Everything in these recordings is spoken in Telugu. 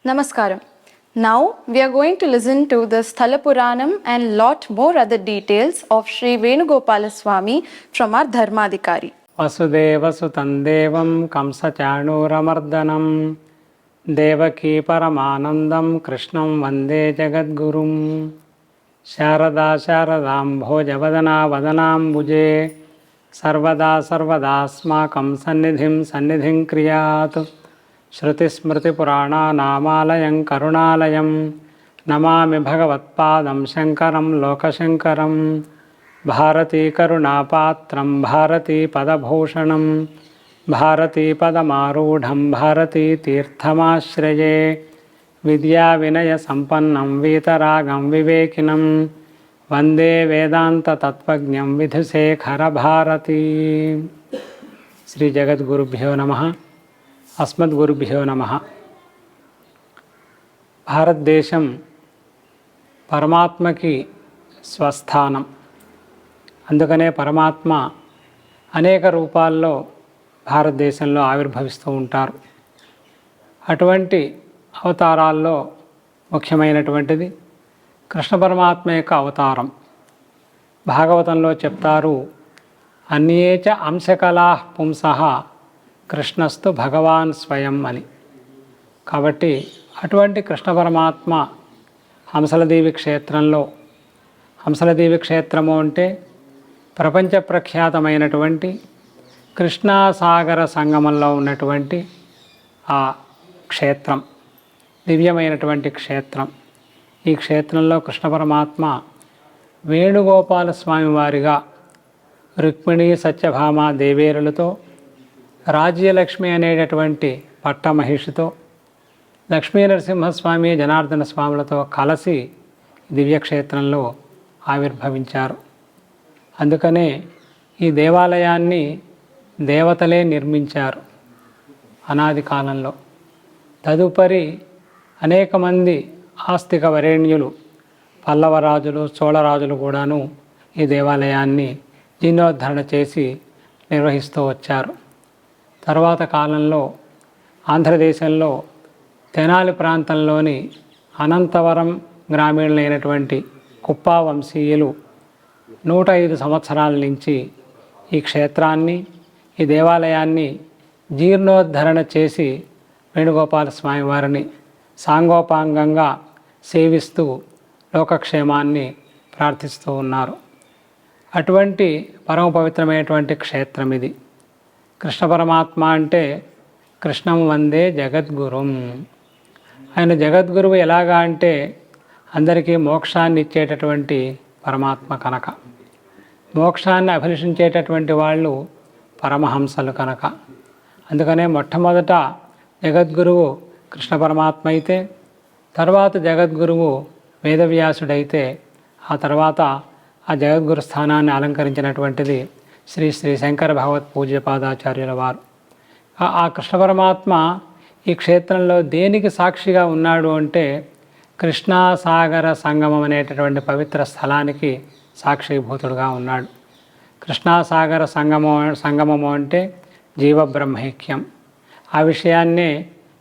Namaskaram. Now we are going to listen to the Sthala Puranam and lot more other details of Sri Venugopala Swami from our Dharmadhikari. వసుదేవసుతం దేవం కంసచాణూరమర్దనం దేవకీ పరమానందం కృష్ణం వందే జగద్గురుం శారదా శారదాంభోజవదనా వదనాంబుజే సర్వదా సర్వదాస్మాకం సన్నిధిం క్రియాత్ శృతిస్మృతిపురాణానామాలయం కరుణాలయం నమామి భగవత్పాదం శంకరం లోకశంకరం భారతీ కరుణాపాత్రం భారతీ పదభూషణం భారతీ పదమారూఢం భారతీ తీర్థమాశ్రయే విద్యా వినయ సంపన్నం వీతరాగం వివేకినం వందే వేదాంత తత్వజ్ఞం విధుశేఖర భారతీ. శ్రీ జగద్గురుభ్యో నమః. అస్మద్గురుభ్యో నమః. భారతదేశం పరమాత్మకి స్వస్థానం. అందుకనే పరమాత్మ అనేక రూపాల్లో భారతదేశంలో ఆవిర్భవిస్తూ ఉంటారు. అటువంటి అవతారాల్లో ముఖ్యమైనటువంటిది కృష్ణ పరమాత్మ యొక్క అవతారం. భాగవతంలో చెప్తారు, అన్యేచ అంశకలా పుంసః కృష్ణస్తు భగవాన్ స్వయం అని. కాబట్టి అటువంటి కృష్ణ పరమాత్మ హంసలదేవి క్షేత్రంలో, హంసలదేవి క్షేత్రము అంటే ప్రపంచ ప్రఖ్యాతమైనటువంటి కృష్ణాసాగర సంగమంలో ఉన్నటువంటి ఆ క్షేత్రం, దివ్యమైనటువంటి క్షేత్రం. ఈ క్షేత్రంలో కృష్ణ పరమాత్మ వేణుగోపాల స్వామి వారిగా రుక్మిణి సత్యభామ దేవేరులతో, రాజ్యలక్ష్మి అనేటటువంటి పట్టమహిషితో, లక్ష్మీ నరసింహస్వామి జనార్దన స్వాములతో కలిసి దివ్యక్షేత్రంలో ఆవిర్భవించారు. అందుకనే ఈ దేవాలయాన్ని దేవతలే నిర్మించారు అనాది కాలంలో. తదుపరి అనేక మంది ఆస్తిక వరేణ్యులు, పల్లవరాజులు, చోళరాజులు కూడాను ఈ దేవాలయాన్ని జీర్ణోద్ధరణ చేసి నిర్వహిస్తూ వచ్చారు. తర్వాత కాలంలో ఆంధ్రదేశంలో తెనాలి ప్రాంతంలోని అనంతవరం గ్రామీణులైనటువంటి కుప్పా వంశీయులు 105 సంవత్సరాల నుంచి ఈ క్షేత్రాన్ని, ఈ దేవాలయాన్ని జీర్ణోద్ధరణ చేసి వేణుగోపాల స్వామి వారిని సాంగోపాంగంగా సేవిస్తూ లోకక్షేమాన్ని ప్రార్థిస్తూ ఉన్నారు. అటువంటి పరమ పవిత్రమైనటువంటి క్షేత్రం ఇది. కృష్ణ పరమాత్మ అంటే కృష్ణం వందే జగద్గురుం. ఆయన జగద్గురువు ఎలాగా అంటే అందరికీ మోక్షాన్ని ఇచ్చేటటువంటి పరమాత్మ కనుక, మోక్షాన్ని అభిలషించేటటువంటి వాళ్ళు పరమహంసలు కనుక. అందుకనే మొట్టమొదట జగద్గురువు కృష్ణ పరమాత్మ అయితే, తర్వాత జగద్గురువు వేదవ్యాసుడైతే, ఆ తర్వాత ఆ జగద్గురు స్థానాన్ని అలంకరించినటువంటిది శ్రీ శ్రీ శంకర భగవత్ పూజ్యపాదాచార్యుల వారు. ఆ కృష్ణ పరమాత్మ ఈ క్షేత్రంలో దేనికి సాక్షిగా ఉన్నాడు అంటే కృష్ణాసాగర సంగమం అనేటటువంటి పవిత్ర స్థలానికి సాక్షిభూతుడుగా ఉన్నాడు. కృష్ణాసాగర సంగమము అంటే జీవబ్రహ్మైక్యం. ఆ విషయాన్నే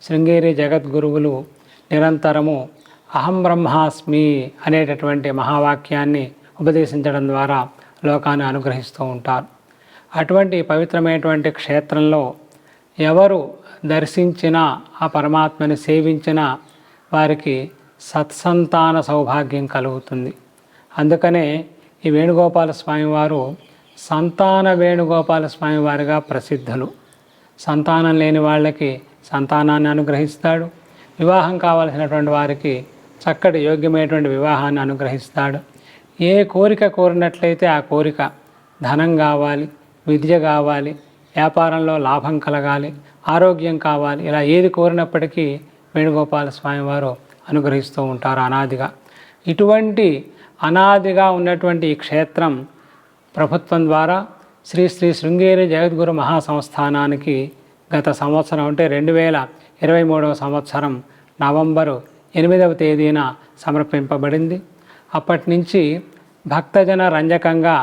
శృంగేరి జగద్గురువులు నిరంతరము అహం బ్రహ్మాస్మి అనేటటువంటి మహావాక్యాన్ని ఉపదేశించడం ద్వారా లోకాన్ని అనుగ్రహిస్తూ ఉంటారు. అటువంటి పవిత్రమైనటువంటి క్షేత్రంలో ఎవరు దర్శించినా, ఆ పరమాత్మని సేవించినా వారికి సత్సంతాన సౌభాగ్యం కలుగుతుంది. అందుకనే ఈ వేణుగోపాల స్వామివారు సంతాన వేణుగోపాల స్వామి వారిగా ప్రసిద్ధులు. సంతానం లేని వాళ్ళకి సంతానాన్ని అనుగ్రహిస్తాడు. వివాహం కావలసినటువంటి వారికి చక్కటి యోగ్యమైనటువంటి వివాహాన్ని అనుగ్రహిస్తాడు. ఏ కోరిక కోరినట్లయితే ఆ కోరిక, ధనం కావాలి, విద్య కావాలి, వ్యాపారంలో లాభం కలగాలి, ఆరోగ్యం కావాలి, ఇలా ఏది కోరినప్పటికీ వేణుగోపాల స్వామి వారు అనుగ్రహిస్తూ ఉంటారు అనాదిగా. ఇటువంటి అనాదిగా ఉన్నటువంటి ఈ క్షేత్రం ప్రభుత్వం ద్వారా శ్రీ శ్రీ శృంగేరి జగద్గురు మహాసంస్థానానికి గత సంవత్సరం అంటే 2023వ సంవత్సరం నవంబరు 8వ తేదీన సమర్పింపబడింది. అప్పటి నుంచి భక్తజన రంజకంగా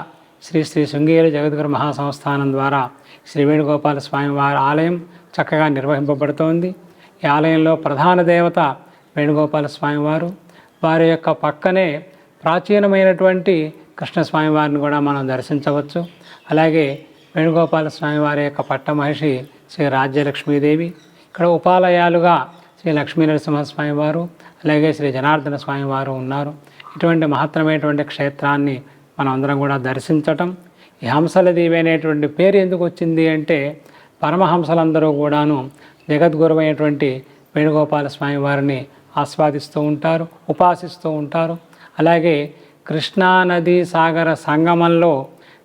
శ్రీ శ్రీ శృంగేరి జగద్గురు మహాసంస్థానం ద్వారా శ్రీ వేణుగోపాల స్వామి వారి ఆలయం చక్కగా నిర్వహింపబడుతోంది. ఈ ఆలయంలో ప్రధాన దేవత వేణుగోపాల స్వామివారు. వారి యొక్క పక్కనే ప్రాచీనమైనటువంటి కృష్ణస్వామి వారిని కూడా మనం దర్శించవచ్చు. అలాగే వేణుగోపాల స్వామి వారి యొక్క పట్టమహిషి శ్రీ రాజ్యలక్ష్మీదేవి, ఇక్కడ ఉపాలయాలుగా శ్రీ లక్ష్మీనరసింహస్వామి వారు, అలాగే శ్రీ జనార్దన స్వామి వారు ఉన్నారు. ఇటువంటి మహత్తరమైనటువంటి క్షేత్రాన్ని మనం అందరం కూడా దర్శించటం. ఈ హంసల దీవి అనేటువంటి పేరు ఎందుకు వచ్చింది అంటే, పరమహంసలందరూ కూడాను జగద్గురు అయినటువంటి వేణుగోపాల స్వామి వారిని ఆస్వాదిస్తూ ఉంటారు, ఉపాసిస్తూ ఉంటారు. అలాగే కృష్ణానది సాగర సంగమంలో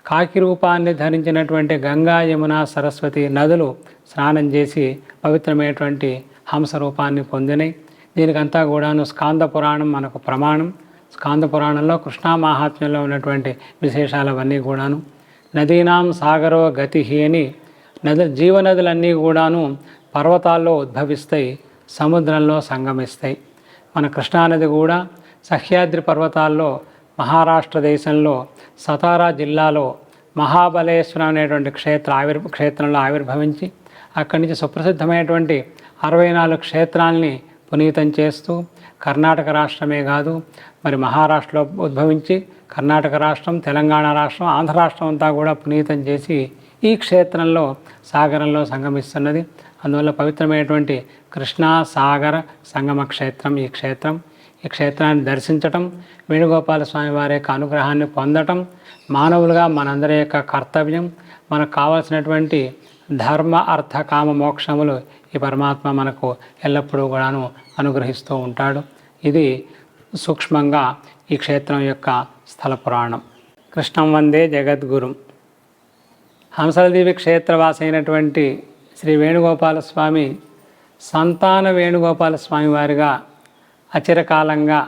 కాకి రూపాన్ని ధరించినటువంటి గంగా, యమున, సరస్వతి నదులు స్నానం చేసి పవిత్రమైనటువంటి హంస రూపాన్ని పొందినాయి. దీనికంతా కూడాను స్కాంద పురాణం మనకు ప్రమాణం. స్కాంద పురాణంలో కృష్ణా మహాత్మ్యంలో ఉన్నటువంటి విశేషాలవన్నీ కూడాను. నదీనాం సాగరో గతి అని జీవనదులన్నీ కూడాను పర్వతాల్లో ఉద్భవిస్తాయి, సముద్రంలో సంగమిస్తాయి. మన కృష్ణానది కూడా సహ్యాద్రి పర్వతాల్లో మహారాష్ట్ర దేశంలో సతారా జిల్లాలో మహాబలేశ్వరం అనేటువంటి క్షేత్రంలో ఆవిర్భవించి అక్కడి నుంచి సుప్రసిద్ధమైనటువంటి 64 క్షేత్రాలని పునీతం చేస్తూ కర్ణాటక రాష్ట్రమే కాదు, మరి మహారాష్ట్రలో ఉద్భవించి కర్ణాటక రాష్ట్రం, తెలంగాణ రాష్ట్రం, ఆంధ్ర రాష్ట్రం అంతా కూడా పునీతం చేసి ఈ క్షేత్రంలో సాగరంలో సంగమిస్తున్నది. అందువల్ల పవిత్రమైనటువంటి కృష్ణా సాగర సంగమ క్షేత్రం ఈ క్షేత్రాన్ని దర్శించటం, వేణుగోపాల స్వామి వారి యొక్క అనుగ్రహాన్ని పొందటం మానవులుగా మనందరి యొక్క కర్తవ్యం. మనకు కావాల్సినటువంటి ధర్మ, అర్థ, కామ, మోక్షములు ఈ పరమాత్మ మనకు ఎల్లప్పుడూ కూడాను అనుగ్రహిస్తూ ఉంటాడు. ఇది సూక్ష్మంగా ఈ క్షేత్రం యొక్క స్థల పురాణం. కృష్ణం వందే జగద్గురుం. హంసలదేవి క్షేత్రవాసి అయినటువంటి శ్రీ వేణుగోపాల స్వామి సంతాన వేణుగోపాల స్వామి వారిగా అచిరకాలంగా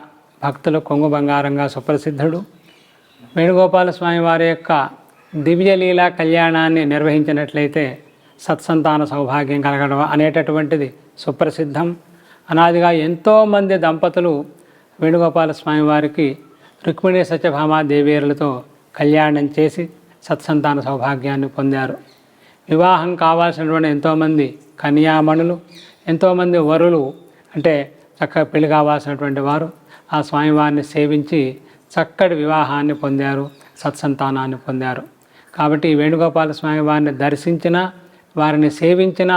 భక్తులు కొంగు బంగారంగా సుప్రసిద్ధుడు. వేణుగోపాల స్వామి వారి యొక్క దివ్యలీలా కళ్యాణాన్ని నిర్వహించినట్లయితే సత్సంతాన సౌభాగ్యం కలగడం అనేటటువంటిది సుప్రసిద్ధం. అనాదిగా ఎంతోమంది దంపతులు వేణుగోపాల స్వామి వారికి రుక్మిణీ సత్యభామా దేవేరులతో కళ్యాణం చేసి సత్సంతాన సౌభాగ్యాన్ని పొందారు. వివాహం కావాల్సినటువంటి ఎంతోమంది కన్యామణులు, ఎంతోమంది వరులు అంటే చక్కగా పెళ్లి కావాల్సినటువంటి వారు ఆ స్వామివారిని సేవించి చక్కటి వివాహాన్ని పొందారు, సత్సంతానాన్ని పొందారు. కాబట్టి వేణుగోపాల స్వామి వారిని దర్శించిన, వారిని సేవించిన,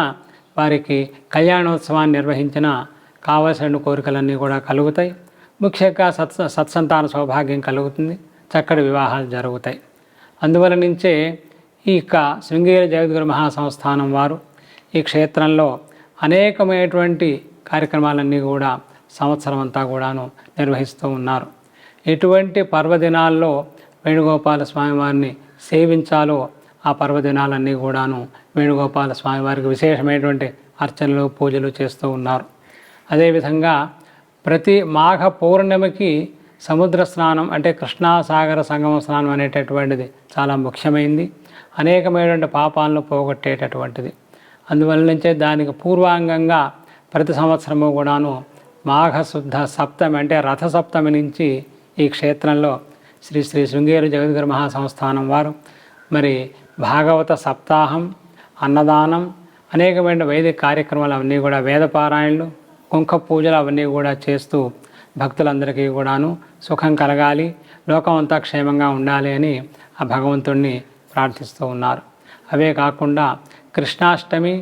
వారికి కళ్యాణోత్సవాన్ని నిర్వహించిన కావలసిన కోరికలన్నీ కూడా కలుగుతాయి. ముఖ్యంగా సత్సంతాన సౌభాగ్యం కలుగుతుంది, చక్కటి వివాహాలు జరుగుతాయి. అందువల్ల నుంచే ఈ శృంగేరి జగద్గురు మహాసంస్థానం వారు ఈ క్షేత్రంలో అనేకమైనటువంటి కార్యక్రమాలన్నీ కూడా సంవత్సరం అంతా కూడాను నిర్వహిస్తూ ఉన్నారు. ఎటువంటి పర్వదినాల్లో వేణుగోపాల స్వామివారిని సేవించాలో ఆ పర్వదినాలన్నీ కూడాను వేణుగోపాల స్వామివారికి విశేషమైనటువంటి అర్చనలు, పూజలు చేస్తూ ఉన్నారు. అదేవిధంగా ప్రతి మాఘ పౌర్ణమికి సముద్ర స్నానం అంటే కృష్ణాసాగర సంగమ స్నానం అనేటటువంటిది చాలా ముఖ్యమైనది, అనేకమైనటువంటి పాపాలను పోగొట్టేటటువంటిది. అందువల్ల నుంచే దానికి పూర్వాంగంగా ప్రతి సంవత్సరము కూడాను మాఘశుద్ధ సప్తమి అంటే రథసప్తమి నుంచి ఈ క్షేత్రంలో శ్రీ శ్రీ శృంగేరి జగద్గురు మహాసంస్థానం వారు మరి భాగవత సప్తాహం, అన్నదానం, అనేకమైన వైదిక కార్యక్రమాలు అవన్నీ కూడా, వేదపారాయణలు, కుంక పూజలు అవన్నీ కూడా చేస్తూ భక్తులందరికీ కూడాను సుఖం కలగాలి, లోకం అంతా క్షేమంగా ఉండాలి అని ఆ భగవంతుణ్ణి ప్రార్థిస్తూ ఉన్నారు. అవే కాకుండా కృష్ణాష్టమి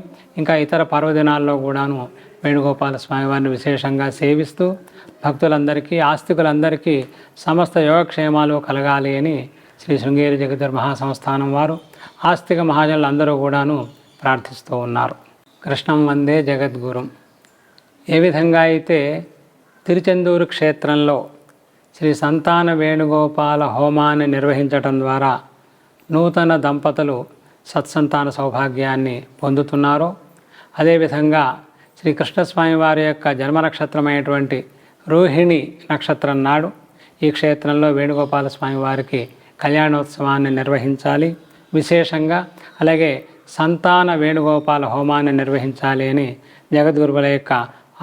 ఇంకా ఇతర పర్వదినాల్లో కూడాను వేణుగోపాల స్వామివారిని విశేషంగా సేవిస్తూ భక్తులందరికీ, ఆస్తికులందరికీ సమస్త యోగక్షేమాలు కలగాలి అని శ్రీ శృంగేరి జగద్గురు మహాసంస్థానం వారు ఆస్తిక మహాజనులందరూ కూడాను ప్రార్థిస్తూ ఉన్నారు. కృష్ణం వందే జగద్గురుం. ఏ విధంగా అయితే తిరుచెందూరు క్షేత్రంలో శ్రీ సంతాన వేణుగోపాల హోమాన్ని నిర్వహించటం ద్వారా నూతన దంపతులు సత్సంతాన సౌభాగ్యాన్ని పొందుతున్నారో, అదేవిధంగా శ్రీ కృష్ణస్వామి వారి యొక్క జన్మ నక్షత్రమైనటువంటి రోహిణి నక్షత్రం నాడు ఈ క్షేత్రంలో వేణుగోపాల స్వామి వారికి కళ్యాణోత్సవాన్ని నిర్వహించాలి విశేషంగా. అలాగే సంతాన వేణుగోపాల హోమాన్ని నిర్వహించాలి అని జగద్గురువుల యొక్క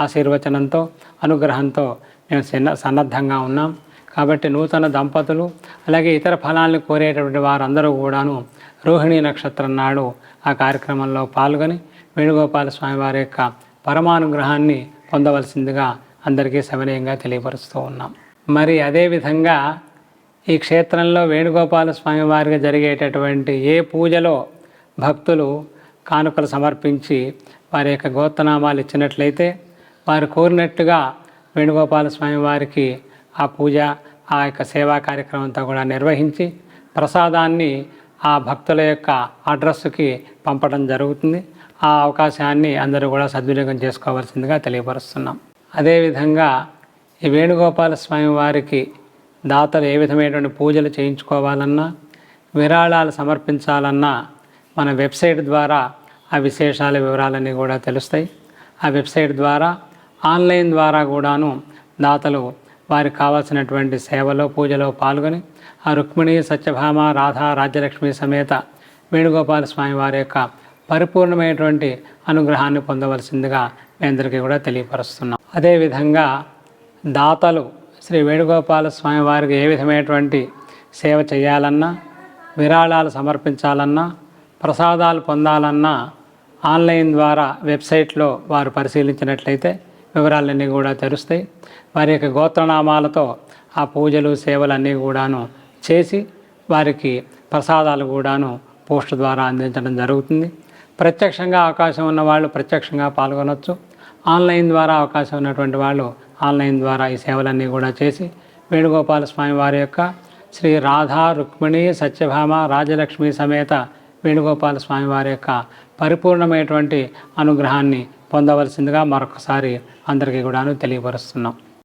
ఆశీర్వచనంతో, అనుగ్రహంతో మేము సన్నద్ధంగా ఉన్నాం. కాబట్టి నూతన దంపతులు అలాగే ఇతర ఫలాలను కోరేటటువంటి వారందరూ కూడాను రోహిణి నక్షత్రం నాడు ఆ కార్యక్రమంలో పాల్గొని వేణుగోపాల స్వామి వారి యొక్క పరమానుగ్రహాన్ని పొందవలసిందిగా అందరికీ సవినయంగా తెలియపరుస్తూ ఉన్నాం. మరి అదేవిధంగా ఈ క్షేత్రంలో వేణుగోపాల స్వామి వారికి జరిగేటటువంటి ఏ పూజలో భక్తులు కానుకలు సమర్పించి వారి యొక్క గోత్రనామాలు ఇచ్చినట్లయితే వారు కోరినట్టుగా వేణుగోపాల స్వామి వారికి ఆ పూజ ఆ యొక్క సేవా కార్యక్రమం అంతా కూడా నిర్వహించి ప్రసాదాన్ని ఆ భక్తుల యొక్క అడ్రస్కి పంపడం జరుగుతుంది. ఆ అవకాశాన్ని అందరూ కూడా సద్వినియోగం చేసుకోవాల్సిందిగా తెలియపరుస్తున్నాం. అదేవిధంగా ఈ వేణుగోపాల స్వామి వారికి దాతలు ఏ విధమైనటువంటి పూజలు చేయించుకోవాలన్నా విరాళాలు సమర్పించాలన్నా మన వెబ్సైట్ ద్వారా ఆ విశేషాల వివరాలన్నీ కూడా తెలుస్తాయి. ఆ వెబ్సైట్ ద్వారా ఆన్లైన్ ద్వారా కూడాను దాతలు వారికి కావాల్సినటువంటి సేవలో పూజలో పాల్గొని ఆ రుక్మిణి సత్యభామ రాధా రాజ్యలక్ష్మి సమేత వేణుగోపాల స్వామి వారి యొక్క పరిపూర్ణమైనటువంటి అనుగ్రహాన్ని పొందవలసిందిగా మీ అందరికీ కూడా తెలియపరుస్తున్నాం. అదేవిధంగా దాతలు శ్రీ వేణుగోపాల స్వామి వారికి ఏ విధమైనటువంటి సేవ చేయాలన్నా విరాళాలు సమర్పించాలన్నా ప్రసాదాలు పొందాలన్నా ఆన్లైన్ ద్వారా వెబ్సైట్లో వారు పరిశీలించినట్లయితే వివరాలన్నీ కూడా తెలుస్తాయి. వారి యొక్క గోత్రనామాలతో ఆ పూజలు సేవలన్నీ కూడాను చేసి వారికి ప్రసాదాలు కూడాను పోస్ట్ ద్వారా అందించడం జరుగుతుంది. ప్రత్యక్షంగా అవకాశం ఉన్న వాళ్ళు ప్రత్యక్షంగా పాల్గొనవచ్చు. ఆన్లైన్ ద్వారా అవకాశం ఉన్నటువంటి వాళ్ళు ఆన్లైన్ ద్వారా ఈ సేవలన్నీ కూడా చేసి వేణుగోపాల స్వామి వారి యొక్క శ్రీ రాధా రుక్మిణి సత్యభామ రాజలక్ష్మి సమేత వేణుగోపాల స్వామి వారి యొక్క పరిపూర్ణమైనటువంటి అనుగ్రహాన్ని పొందవలసిందిగా మరొకసారి అందరికీ కూడాను తెలియపరుస్తున్నాం.